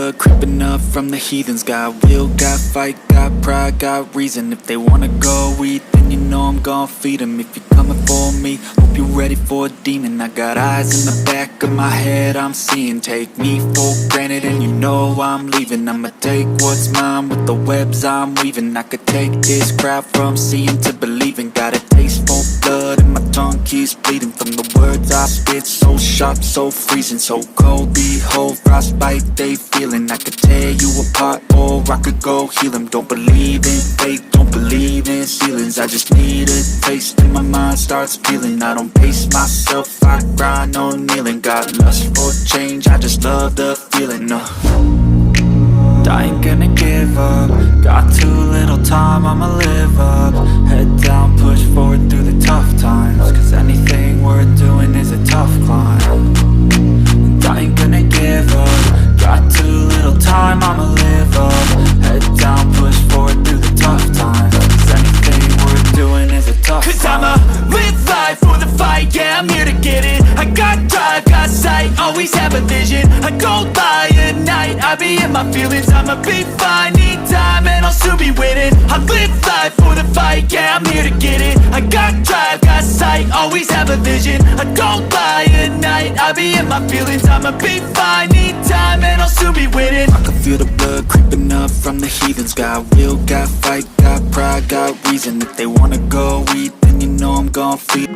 blood creeping up from the heathens. Got will, got fight, got pride, got reason. If they wanna go eat, then you know I'm gon' feed them. If you're coming for me, hope you're ready for a demon. I got eyes in the back of my head, I'm seeing. Take me for granted and you know I'm leaving. I'ma take what's mine with the webs I'm weaving. I could take this crowd from seeing to believing. Got a taste for blood and my tongue keeps bleeding from the words I spit. So sharp, so freezing, so cold. Behold, frostbite they feeling. I could tear you apart or I could go heal them. Don't believe in fate, don't believe in ceilings. I just need a taste and my mind starts feeling. I don't pace myself, I grind on kneeling. Got lust for change, I just love the feeling. I ain't gonna give up. Got too little time, I'ma live up. Head down, push forward through the tough times. Cause anything worth doing is a tough climb. And I ain't gonna give up. Got too little time, I'ma live up. Head down, push forward through the tough times. Cause anything worth doing is a tough climb. Cause I'ma live life for the fight, yeah, I'm here to get it. I got drive, got sight, always have a vision. I go by at night, I be in my feelings. I'ma be fine, need time and I'll soon be winning. I live life for the fight, yeah, I'm here to get it. I got drive, got sight, always have a vision. I go by at night, I be in my feelings. I'ma be fine, need time and I'll soon be winning. I can feel the blood creeping up from the heathens. Got will, got fight, got pride, got reason. If they wanna go eat, then you know I'm gon' feed.